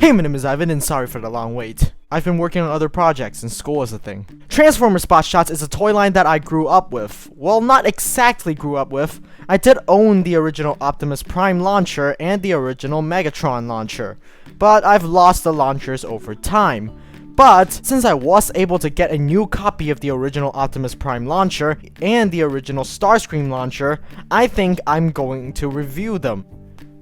Hey, my name is Ivan, and sorry for the long wait. I've been working on other projects, and school is a thing. Transformers Botshots is a toy line that I grew up with. Well, not exactly grew up with. I did own the original Optimus Prime launcher and the original Megatron launcher, but I've lost the launchers over time. But since I was able to get a new copy of the original Optimus Prime launcher and the original Starscream Launcher, I think I'm going to review them.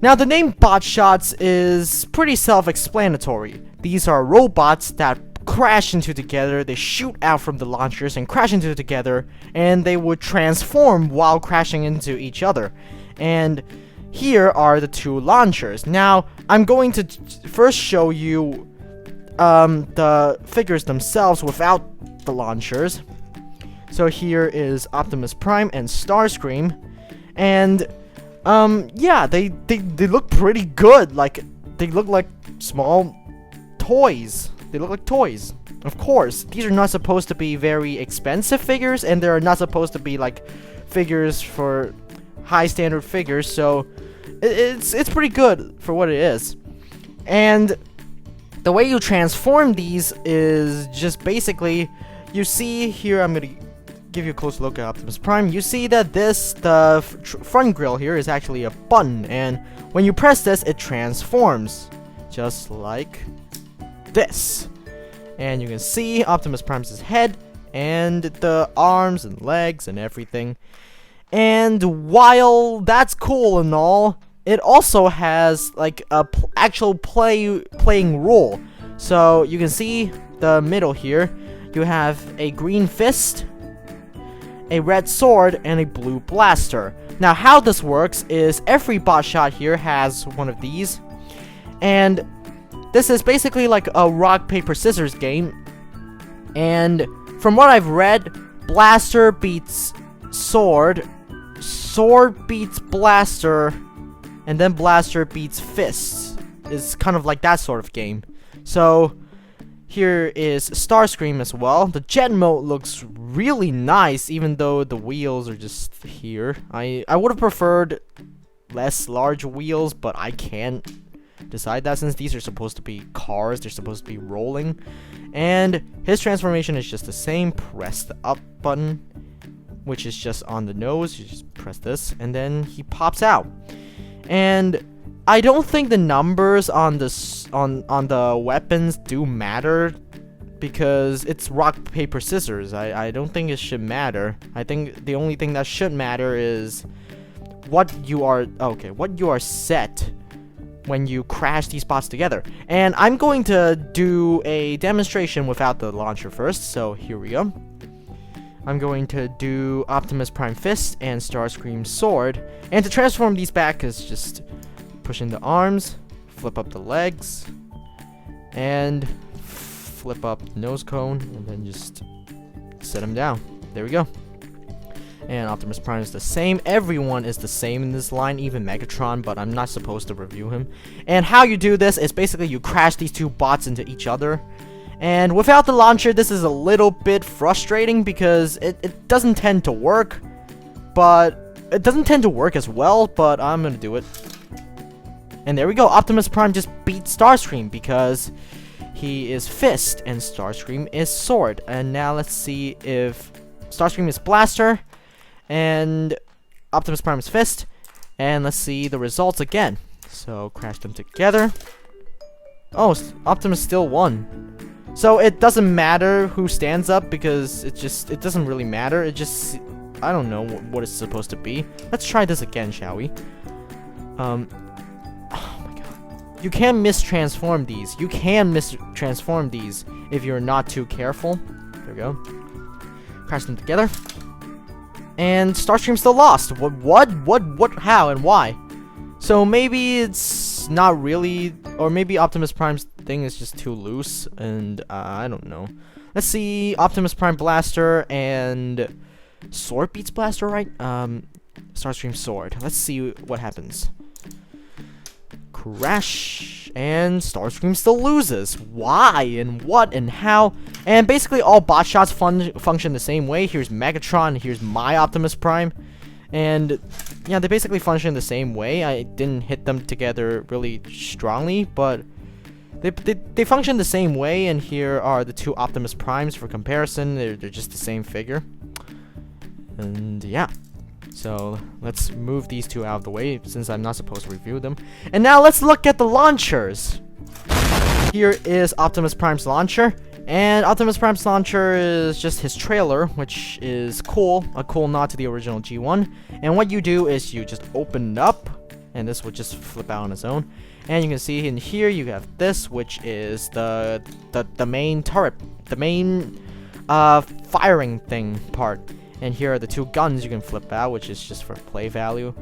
Now, the name Botshots is pretty self-explanatory. These are robots that crash into together, they shoot out from the launchers and crash into together, and they would transform while crashing into each other. And here are the two launchers. Now, I'm going to first show you the figures themselves without the launchers. So here is Optimus Prime and Starscream, and yeah, they look pretty good. Like, they look like small toys. They look like toys. Of course, these are not supposed to be very expensive figures, and they're not supposed to be like figures for high standard figures, so it's pretty good for what it is. And the way you transform these is just basically, you see here, I'm gonna give you a close look at Optimus Prime. You see that the front grille here is actually a button, and when you press this, it transforms, just like this. And you can see Optimus Prime's head, and the arms and legs and everything. And while that's cool and all, it also has like a actual playing role. So you can see the middle here. You have a green fist, a red sword, and a blue blaster. Now, how this works is every Botshot here has one of these, and this is basically like a rock paper scissors game. And from what I've read, blaster beats sword, sword beats blaster, and then blaster beats fists. It's kind of like that sort of game. So here is Starscream as well. The jet mode looks really nice, even though the wheels are just here. I would have preferred less large wheels, but I can't decide that since these are supposed to be cars. They're supposed to be rolling. And his transformation is just the same. Press the up button, which is just on the nose. You just press this, and then he pops out. And I don't think the numbers on the weapons do matter, because it's rock paper scissors. I don't think it should matter. I think the only thing that should matter is what you are set when you crash these bots together. And I'm going to do a demonstration without the launcher first, so here we go. I'm going to do Optimus Prime Fist and Starscream Sword. And to transform these back is just pushing the arms, flip up the legs, and flip up the nose cone, and then just set them down. There we go. And Optimus Prime is the same. Everyone is the same in this line, even Megatron, but I'm not supposed to review him. And how you do this is basically you crash these two bots into each other. And without the launcher, this is a little bit frustrating because it doesn't tend to work. But it doesn't tend to work as well, but I'm gonna do it. And there we go. Optimus Prime just beat Starscream because he is Fist and Starscream is Sword. And now let's see if Starscream is Blaster and Optimus Prime is Fist. And let's see the results again. So crash them together. Oh, Optimus still won. So it doesn't matter who stands up because it doesn't really matter. It just, I don't know what it's supposed to be. Let's try this again, shall we? Oh my god. You can mistransform these. You can mistransform these if you're not too careful. There we go. Crash them together. And Starscream still lost. What? How and why? So maybe it's not really, or maybe Optimus Prime's thing is just too loose, and I don't know. Let's see, Optimus Prime Blaster and Sword beats Blaster, right? Starscream Sword. Let's see what happens. Crash, and Starscream still loses. Why and what and how? And basically all Botshots function the same way. Here's Megatron, here's my Optimus Prime. And yeah, they basically function the same way. I didn't hit them together really strongly, but They function the same way, and here are the two Optimus Primes for comparison. They're just the same figure. And yeah. So let's move these two out of the way since I'm not supposed to review them. And now let's look at the launchers. Here is Optimus Prime's launcher. And Optimus Prime's launcher is just his trailer, which is cool. A cool nod to the original G1. And what you do is you just open it up, and this will just flip out on its own. And you can see in here you have this, which is the main turret, the main firing thing part. And here are the two guns you can flip out, which is just for play value.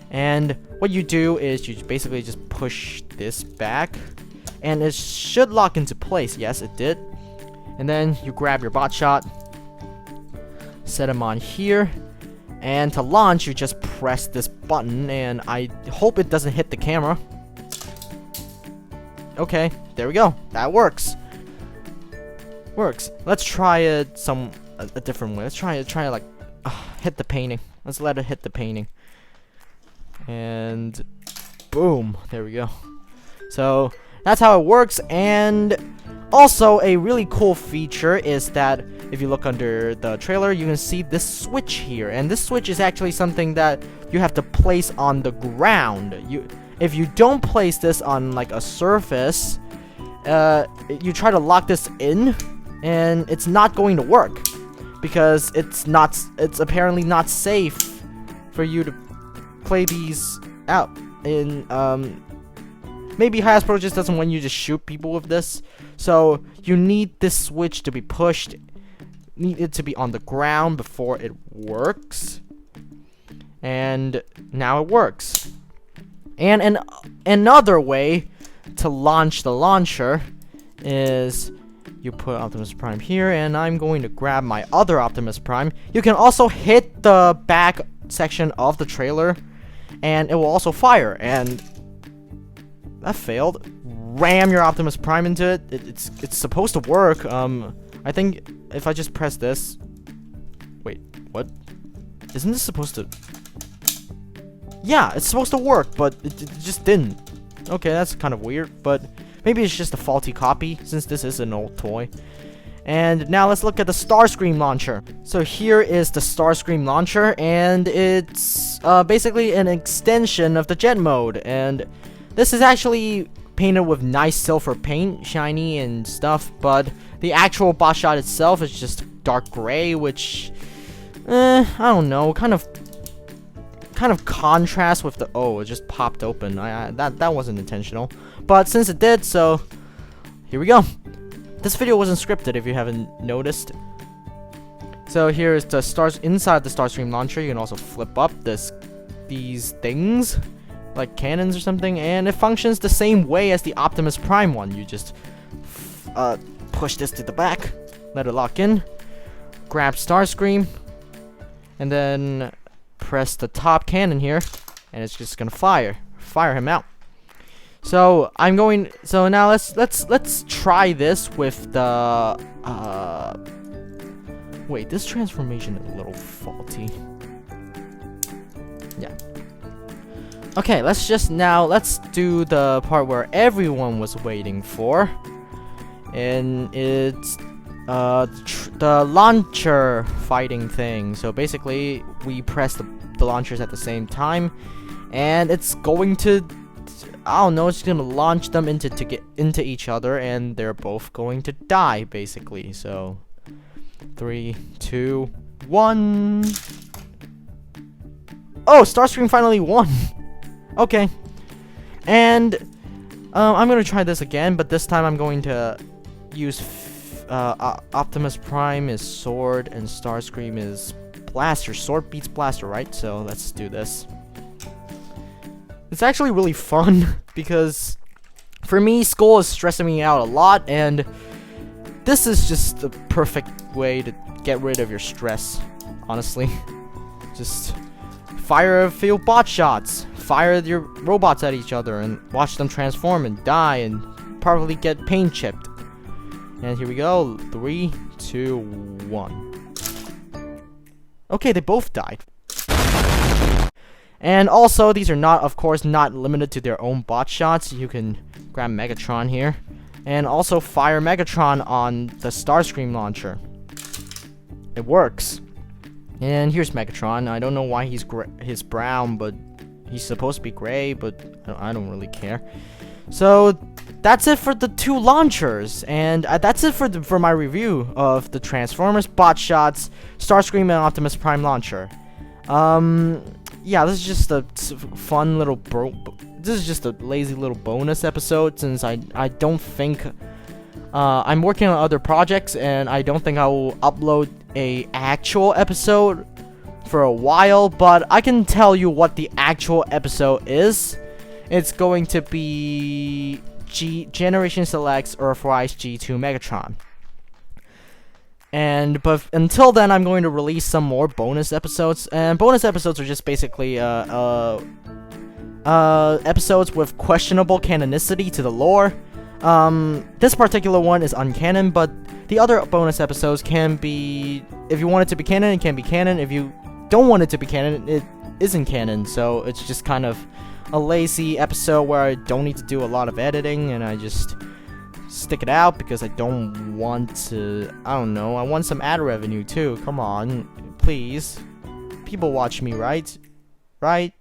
And what you do is you basically just push this back, and it should lock into place. Yes, it did. And then you grab your Botshot, set him on here, and to launch you just press this button, and I hope it doesn't hit the camera. Okay, there we go. That works. Let's try it a different way. Let's try it like hit the painting. Let's let it hit the painting. And boom, there we go. So that's how it works. And also a really cool feature is that if you look under the trailer, you can see this switch here. And this switch is actually something that you have to place on the ground. If you don't place this on like a surface, you try to lock this in, and it's not going to work because it's apparently not safe for you to play these out. In maybe Hasbro just doesn't want you to shoot people with this, so you need this switch to be pushed, need it to be on the ground before it works. And now it works. And another way to launch the launcher is you put Optimus Prime here, and I'm going to grab my other Optimus Prime. You can also hit the back section of the trailer, and it will also fire. And that failed. Ram your Optimus Prime into it. It's supposed to work. I think if I just press this. Wait, what? Isn't this supposed to? Yeah, it's supposed to work, but it just didn't. Okay, that's kind of weird, but maybe it's just a faulty copy, since this is an old toy. And now let's look at the Starscream Launcher. So here is the Starscream Launcher, and it's basically an extension of the jet mode. And this is actually painted with nice silver paint, shiny and stuff, but the actual Botshot itself is just dark gray, which, I don't know, kind of contrast with the, oh, it just popped open. That wasn't intentional, but since it did, so here we go. This video wasn't scripted, if you haven't noticed. So here is the inside the Starscream Launcher. You can also flip up these things like cannons or something, and it functions the same way as the Optimus Prime one. You just push this to the back, let it lock in, grab Starscream, and then press the top cannon here, and it's just gonna fire him out. So now let's try this with the wait, this transformation is a little faulty. Yeah. Okay, let's do the part where everyone was waiting for, and it's the launcher fighting thing. So basically, we press the launchers at the same time, and it's going to, I don't know, it's gonna launch them into each other, and they're both going to die, basically. So 3, 2, 1. Oh, Starscream finally won. Okay, and I'm gonna try this again, but this time I'm going to use Optimus Prime is sword and Starscream is blaster. Sword beats blaster, right? So let's do this. It's actually really fun because for me, school is stressing me out a lot, and this is just the perfect way to get rid of your stress, honestly. Just fire a few Botshots, fire your robots at each other, and watch them transform and die and probably get paint chipped. And here we go. 3, 2, 1. Okay, they both died. And also, these are not, of course, not limited to their own Botshots. You can grab Megatron here, and also fire Megatron on the Starscream Launcher. It works. And here's Megatron. I don't know why he's brown, but he's supposed to be gray, but I don't really care. So that's it for the 2 launchers, and that's it for my review of the Transformers, Botshots, Starscream, and Optimus Prime launcher. Yeah, this is just a fun little this is just a lazy little bonus episode, since I don't think I'm working on other projects, and I don't think I will upload a actual episode for a while, but I can tell you what the actual episode is. It's going to be Generation Selects Earthrise G2 Megatron. But until then, I'm going to release some more bonus episodes, and bonus episodes are just basically episodes with questionable canonicity to the lore. This particular one is uncanon, but the other bonus episodes can be, if you want it to be canon, it can be canon. If you don't want it to be canon, it isn't canon. So it's just kind of a lazy episode where I don't need to do a lot of editing, and I just stick it out because I don't want to, I don't know, I want some ad revenue too. Come on, please. People watch me, right? Right?